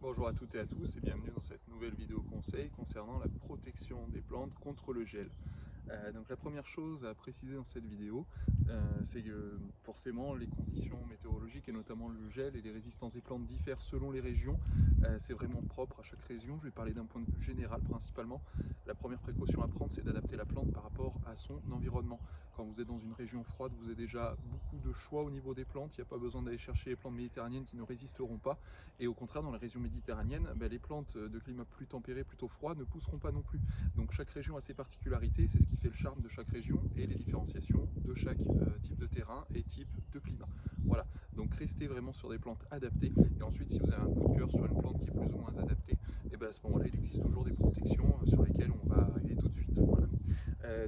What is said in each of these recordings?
Bonjour à toutes et à tous et bienvenue dans cette nouvelle vidéo conseil concernant la protection des plantes contre le gel. Donc la première chose à préciser dans cette vidéo, c'est que forcément les conditions météorologiques et notamment le gel et les résistances des plantes diffèrent selon les régions. C'est vraiment propre à chaque région. Je vais parler d'un point de vue général principalement. La première précaution à prendre, c'est d'adapter la plante par rapport à son environnement. Quand vous êtes dans une région froide, vous avez déjà beaucoup de choix au niveau des plantes. Il n'y a pas besoin d'aller chercher les plantes méditerranéennes qui ne résisteront pas. Et au contraire, dans la région méditerranéenne, les plantes de climat plus tempéré, plutôt froid, ne pousseront pas non plus. Donc chaque région a ses particularités, c'est ce qui fait le charme de chaque région et les différenciations de chaque type de terrain et type de climat. Voilà, donc restez vraiment sur des plantes adaptées. Et ensuite, si vous avez un coup de cœur sur une plante qui est plus ou moins adaptée, et bien à ce moment-là, il existe toujours des protections sur lesquelles on va arriver tout de suite. Voilà.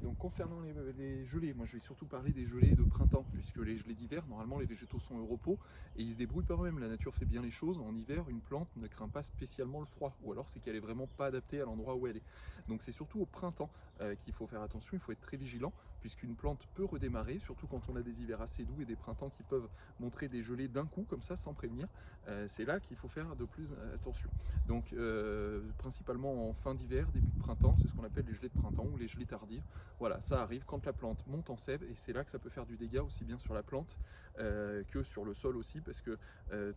Donc concernant les gelées, moi je vais surtout parler des gelées de printemps, puisque les gelées d'hiver, normalement les végétaux sont au repos et ils se débrouillent par eux-mêmes. La nature fait bien les choses. En hiver, une plante ne craint pas spécialement le froid, ou alors c'est qu'elle est vraiment pas adaptée à l'endroit où elle est. Donc c'est surtout au printemps qu'il faut faire attention, il faut être très vigilant, puisqu'une plante peut redémarrer, surtout quand on a des hivers assez doux et des printemps qui peuvent montrer des gelées d'un coup, comme ça, sans prévenir. C'est là qu'il faut faire de plus attention. Donc principalement en fin d'hiver, début de printemps, c'est ce qu'on appelle les gelées de printemps ou les gelées tardives. Voilà, ça arrive quand la plante monte en sève et c'est là que ça peut faire du dégât aussi bien sur la plante que sur le sol aussi, parce que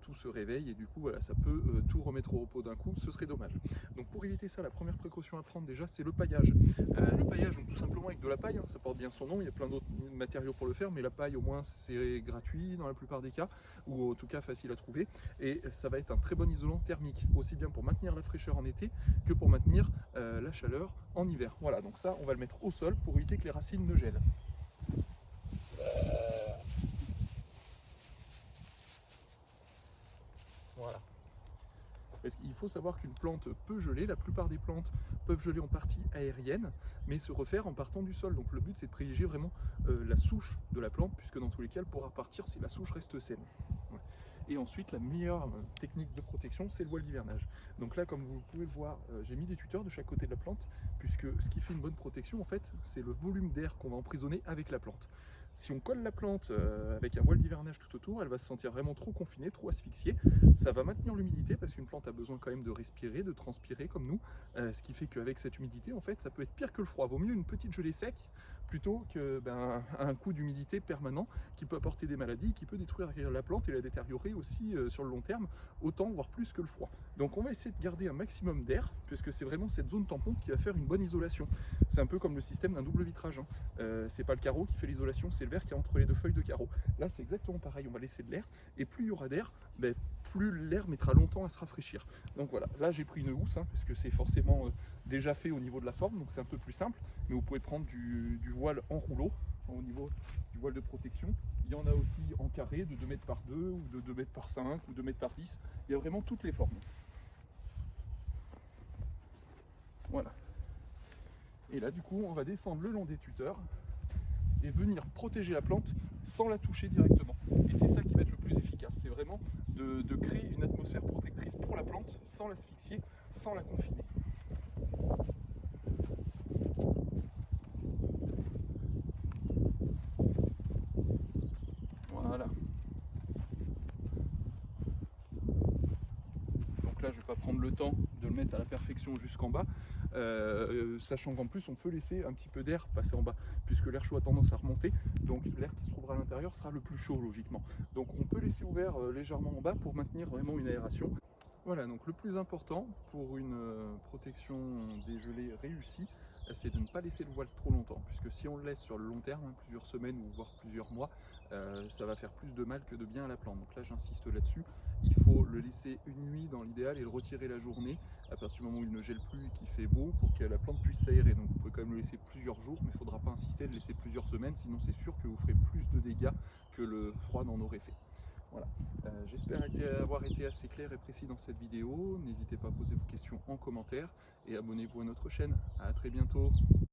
tout se réveille et du coup voilà, ça peut tout remettre au repos d'un coup, ce serait dommage. Donc pour éviter ça, la première précaution à prendre déjà, c'est le paillage. Le paillage, donc tout simplement avec de la paille, hein, ça porte bien son nom, il y a plein d'autres matériaux pour le faire, mais la paille au moins c'est gratuit dans la plupart des cas, ou en tout cas facile à trouver, et ça va être un très bon isolant thermique, aussi bien pour maintenir la fraîcheur en été que pour maintenir la chaleur en hiver. Voilà, donc ça on va le mettre au sol pour éviter que les racines ne gèlent. Voilà. Parce qu'il faut savoir qu'une plante peut geler, la plupart des plantes peuvent geler en partie aérienne, mais se refaire en partant du sol. Donc le but c'est de privilégier vraiment la souche de la plante, puisque dans tous les cas elle pourra partir si la souche reste saine. Ouais. Et ensuite, la meilleure technique de protection, c'est le voile d'hivernage. Donc là, comme vous pouvez le voir, j'ai mis des tuteurs de chaque côté de la plante, puisque ce qui fait une bonne protection, en fait, c'est le volume d'air qu'on va emprisonner avec la plante. Si on colle la plante avec un voile d'hivernage tout autour, elle va se sentir vraiment trop confinée, trop asphyxiée. Ça va maintenir l'humidité parce qu'une plante a besoin quand même de respirer, de transpirer comme nous. Ce qui fait qu'avec cette humidité, en fait, ça peut être pire que le froid. Vaut mieux une petite gelée sec plutôt qu'un coup d'humidité permanent qui peut apporter des maladies, qui peut détruire la plante et la détériorer aussi sur le long terme, autant voire plus que le froid. Donc on va essayer de garder un maximum d'air, puisque c'est vraiment cette zone tampon qui va faire une bonne isolation. C'est un peu comme le système d'un double vitrage. C'est pas le carreau qui fait l'isolation, c'est le verre qui est entre les deux feuilles de carreau. Là c'est exactement pareil, on va laisser de l'air, et plus il y aura d'air, plus l'air mettra longtemps à se rafraîchir. Donc voilà, là j'ai pris une housse, puisque c'est forcément déjà fait au niveau de la forme, donc c'est un peu plus simple, mais vous pouvez prendre du voile en rouleau, au niveau du voile de protection. Il y en a aussi en carré de 2 mètres par 2 ou de 2 mètres par 5 ou 2 mètres par 10. Il y a vraiment toutes les formes. Voilà. Et là du coup on va descendre le long des tuteurs et venir protéger la plante sans la toucher directement. Et c'est ça qui va être le plus efficace, c'est vraiment de créer une atmosphère protectrice pour la plante sans l'asphyxier, sans la confiner. Voilà. Donc là je ne vais pas prendre le temps de le mettre à la perfection jusqu'en bas, sachant qu'en plus on peut laisser un petit peu d'air passer en bas, puisque l'air chaud a tendance à remonter, donc l'air qui se trouvera à l'intérieur sera le plus chaud logiquement. Donc on peut laisser ouvert légèrement en bas pour maintenir vraiment une aération. Voilà, donc le plus important pour une protection des gelées réussie, c'est de ne pas laisser le voile trop longtemps, puisque si on le laisse sur le long terme, plusieurs semaines ou voire plusieurs mois, ça va faire plus de mal que de bien à la plante. Donc là j'insiste là-dessus, il faut le laisser une nuit dans l'idéal et le retirer la journée, à partir du moment où il ne gèle plus et qu'il fait beau, pour que la plante puisse s'aérer. Donc vous pouvez quand même le laisser plusieurs jours, mais il ne faudra pas insister à le laisser plusieurs semaines, sinon c'est sûr que vous ferez plus de dégâts que le froid n'en aurait fait. Voilà. J'espère avoir été assez clair et précis dans cette vidéo. N'hésitez pas à poser vos questions en commentaire et abonnez-vous à notre chaîne. A très bientôt.